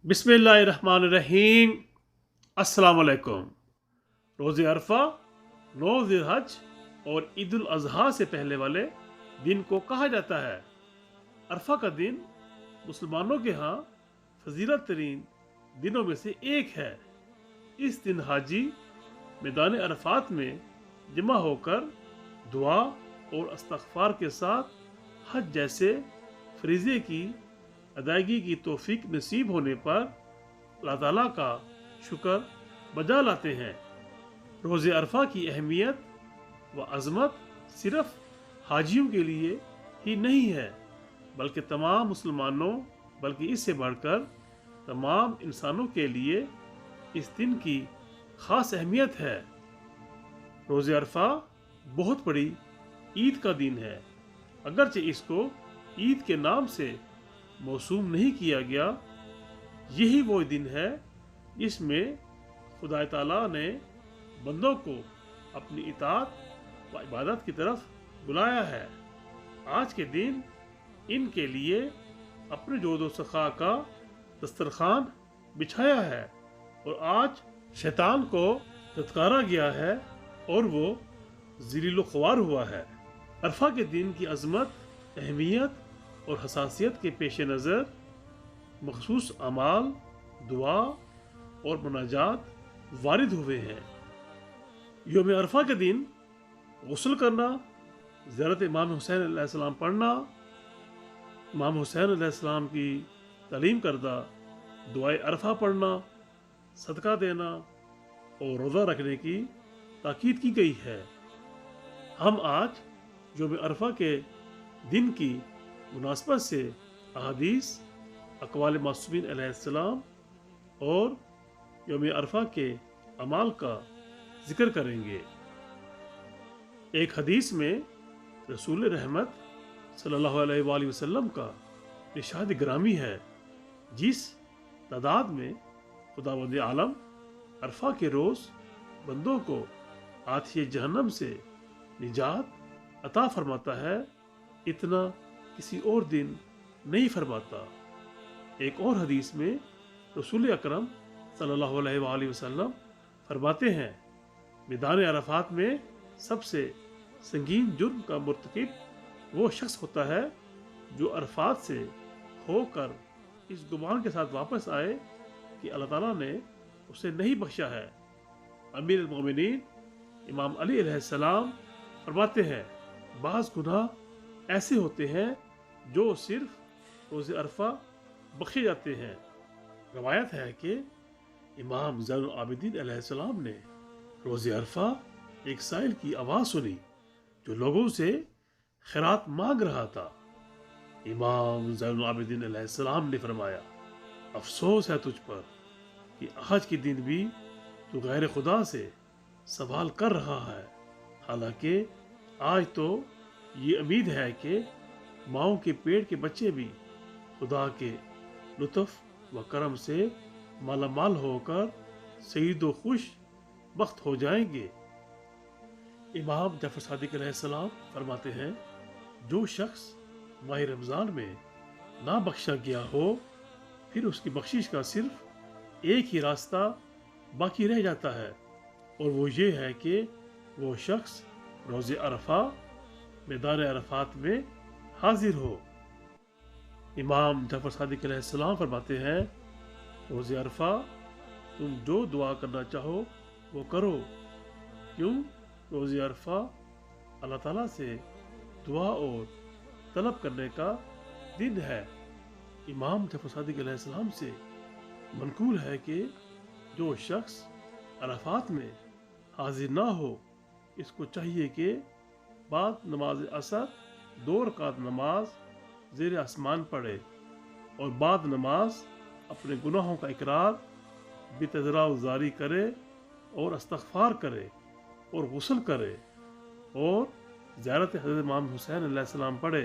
बिस्मिल्लाहिर्रहमानिर्रहीम। अस्सलाम वालेकुम। रोज़े अरफा 9 ज़िलहज और ईद उल अज़हा से पहले वाले दिन को कहा जाता है। अरफा का दिन मुसलमानों के यहाँ फजीलत तरीन दिनों में से एक है। इस दिन हाजी मैदान अरफात में जमा होकर दुआ और इस्तग़फ़ार के साथ हज जैसे फरीज़े की अदायगी की तौफीक नसीब होने पर अल्लाह ताला का शुक्र बजा लाते हैं। रोज़े अरफा की अहमियत व अज़मत सिर्फ़ हाजियों के लिए ही नहीं है, बल्कि तमाम मुसलमानों बल्कि इससे बढ़कर तमाम इंसानों के लिए इस दिन की ख़ास अहमियत है। रोज़े अरफा बहुत बड़ी ईद का दिन है। अगरचे इसको ईद के नाम से मौसूम नहीं किया गया, यही वो दिन है जिसमें खुदा ताला ने बंदों को अपनी इताअत व इबादत की तरफ बुलाया है। आज के दिन इनके लिए अपने जोदो सखा का दस्तरखान बिछाया है और आज शैतान को धत्कारा गया है और वो ज़लील ख्वार हुआ है। अरफा के दिन की अज़मत, अहमियत और हसासियत के पेश नज़र मखसूस अमाल, दुआ और मुनाजात वारिद हुए हैं। यौम अरफा के दिन गुस्ल करना, ज़ियारत इमाम हुसैन अलैहिस्सलाम पढ़ना, इमाम हुसैन अलैहिस्सलाम की तालीम करदा दुआए अरफा पढ़ना, सदका देना और रोज़ा रखने की ताकीद की गई है। हम आज यौम अरफा के दिन की मुनासबत से अहादीस, अक़वाल मासूमीन अलैहिस्सलाम और यौम अरफा के अमाल का ज़िक्र करेंगे। एक हदीस में रसूल रहमत सल्लल्लाहु अलैहि वसल्लम का इरशाद ग्रामी है, जिस तादाद में खुदावंद आलम अरफा के रोज़ बंदों को आतिश जहन्नम से निजात अता फरमाता है, इतना किसी और दिन नहीं फरमाता। एक और हदीस में रसूल अकरम सल्लल्लाहु अलैहि वसल्लम फरमाते हैं, मैदान अरफात में सबसे संगीन जुर्म का मुर्तकिब वो शख्स होता है जो अरफात से होकर इस गुमान के साथ वापस आए कि अल्लाह ताला ने उसे नहीं बख्शा है। अमीर अल-मोमिनीन इमाम अली अलैहिस्सलाम फरमाते हैं, बाज़ गुनाह ऐसे होते हैं जो सिर्फ रोज़े अरफा बख्शे जाते हैं। रवायत है कि इमाम ज़ैनुल आबिदीन अलैहिस्सलाम ने रोज़े अरफा एक साइल की आवाज़ सुनी जो लोगों से खैरात मांग रहा था। इमाम ज़ैनुल आबिदीन अलैहिस्सलाम ने फरमाया, अफसोस है तुझ पर कि आज के दिन भी तू गैर खुदा से सवाल कर रहा है। हालांकि आज तो ये उम्मीद है कि माओं के पेट के बच्चे भी खुदा के लुत्फ़ व करम से मालामाल होकर सईद व खुश बख्त हो जाएंगे। इमाम जफ़र सादिक अलैहिस्सलाम फरमाते हैं, जो शख्स माह रमज़ान में ना बख्शा गया हो, फिर उसकी बख्शिश का सिर्फ एक ही रास्ता बाकी रह जाता है और वो ये है कि वो शख्स रोज़े अरफा मैदान अरफात में हाजिर हो। इमाम जफ़र सादिक अलैहिस्सलाम फरमाते हैं, रोज़े अरफा तुम जो दुआ करना चाहो वो करो। क्यों? रोज़े अरफा अल्लाह ताला से दुआ और तलब करने का दिन है। इमाम जफ़र सादिक अलैहिस्सलाम से मनकूल है कि जो शख्स अरफात में हाजिर ना हो, इसको चाहिए कि बाद नमाज असर 2 रकात नमाज ज़ेर आसमान पढ़े और बाद नमाज अपने गुनाहों का इकरार बेतज़रा जारी करे और इस्तग़फ़ार करे और गुस्ल करे और ज़ियारत हज़रत इमाम हुसैन अलैहिस्सलाम पढ़े,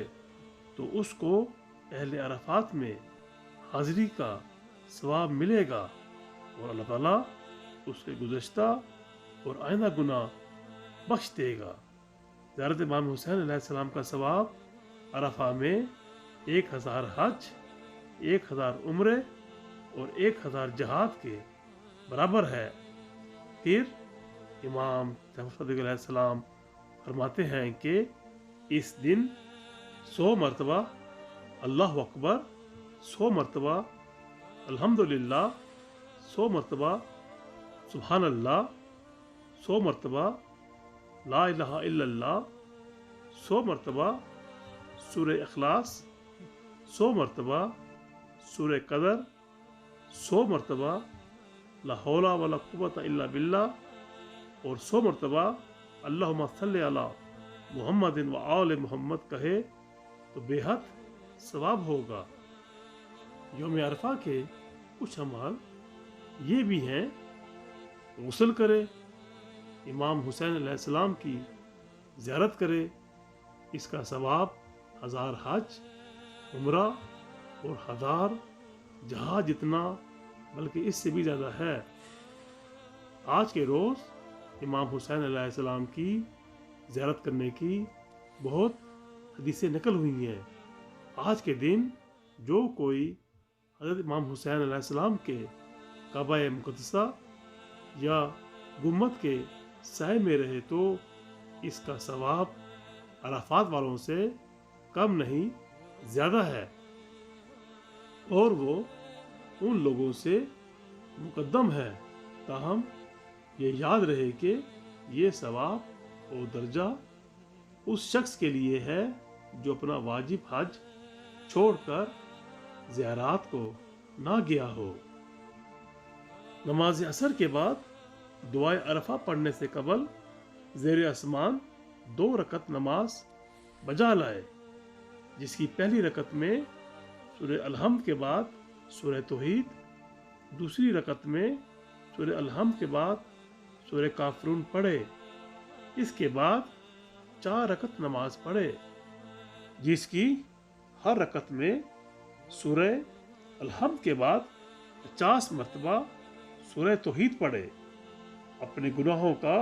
तो उसको अहले अरफात में हाज़िरी का सवाब मिलेगा और अल्लाह ताला उसके गुज़श्ता और आइंदा गुनाह बख्श देगा। ज़ियारत इमाम हुसैन अलैहिस्सलाम का सवाब अरफा में 1000 हज, 1000 उम्रे اور 1000 جہاد کے برابر ہے۔ پھر امام صادق علیہ السلام فرماتے ہیں کہ اس دن 100 مرتبہ اللہ اکبر، 100 مرتبہ الحمدللہ، 100 مرتبہ سبحان اللہ، 100 مرتبہ لا الہ الا اللہ، 100 مرتبہ سورہ اخلاص، 100 مرتبہ سورہ قدر، 100 مرتبہ لا حول ولا قوت الا باللہ، اور 100 مرتبہ اللہم صلی علی محمد و آل محمد کہے تو بے حد ثواب ہوگا۔ یوم عرفہ کے کچھ اعمال یہ بھی ہیں: غسل کرے، امام حسین علیہ السلام کی زیارت کرے، اس کا ثواب 1000 حج، عمرہ اور 1000 جہاد جتنا، بلکہ اس سے بھی زیادہ ہے۔ آج کے روز امام حسین علیہ السلام کی زیارت کرنے کی بہت حدیثیں نقل ہوئی ہیں۔ آج کے دن جو کوئی حضرت امام حسین علیہ السلام کے کعبہ مقدسہ یا گنبد کے سائے میں رہے تو اس کا ثواب عرفات والوں سے کم نہیں زیادہ ہے، اور وہ ان لوگوں سے مقدم ہے۔ تاہم یہ یاد رہے کہ یہ ثواب اور درجہ اس شخص کے لیے ہے جو اپنا واجب حج چھوڑ کر زیارات کو نہ گیا ہو۔ نماز عصر کے بعد دعائے عرفہ پڑھنے سے قبل زیر آسمان 2 رکعت نماز بجا لائے، جس کی پہلی رکعت میں سورہ الحمد کے بعد سورہ توحید، دوسری رکعت میں سورہ الحمد کے بعد سورہ کافرون پڑھے۔ اس کے بعد 4 رکعت نماز پڑھے، جس کی ہر رکعت میں سورہ الحمد کے بعد 50 مرتبہ سورہ توحید پڑھے۔ اپنے گناہوں کا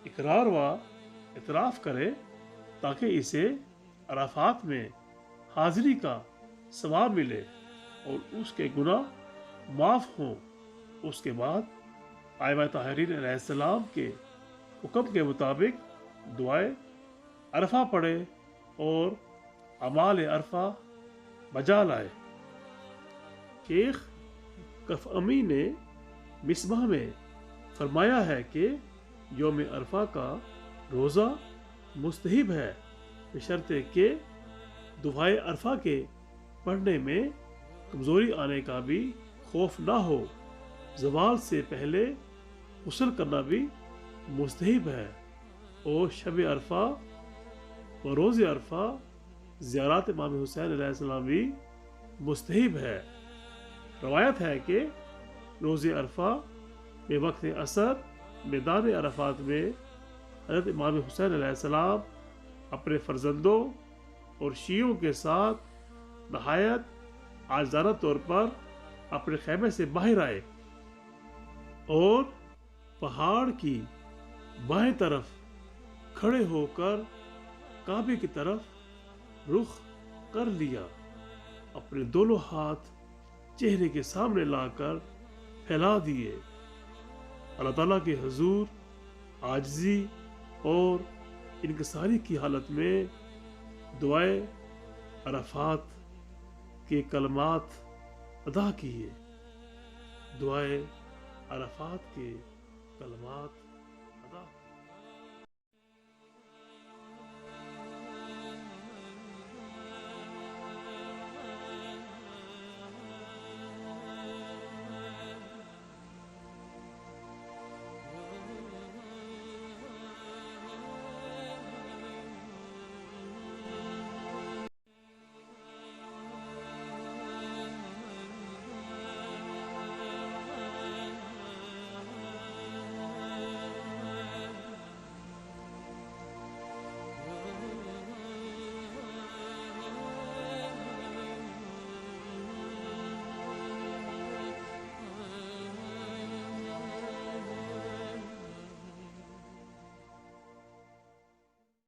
اقرار و اعتراف کرے تاکہ اسے عرفات میں حاضری کا ثواب ملے اور اس کے گناہ معاف ہوں۔ اس کے بعد ائمہ طاہرین علیہ السلام کے حکم کے مطابق دعائے عرفہ پڑھے اور اعمال عرفہ بجا لائے۔ شیخ کفعمی نے مصباح میں فرمایا ہے کہ یوم عرفہ کا روزہ مستحب ہے، بشرطے کہ دعائے عرفہ کے پڑھنے میں کمزوری آنے کا بھی خوف نہ ہو۔ زوال سے پہلے غسل کرنا بھی مستحب ہے، اور شب عرفہ و روز عرفہ زیارت امام حسین علیہ السلام بھی مستحب ہے۔ روایت ہے کہ روز عرفہ میں وقت عصر میدان عرفات میں حضرت امام حسین علیہ السلام اپنے فرزندوں اور شیعوں کے ساتھ نہایت عاجزانہ طور پر اپنے خیمے سے باہر آئے اور پہاڑ کی بائیں طرف کھڑے ہو کر کعبے کی طرف رخ کر لیا، اپنے دونوں ہاتھ چہرے کے سامنے لا کر پھیلا دیے، اللہ تعالیٰ کے حضور عاجزی اور انکساری کی حالت میں دعائے عرفات کے کلمات ادا کیے۔ دعائے عرفات کے کلمات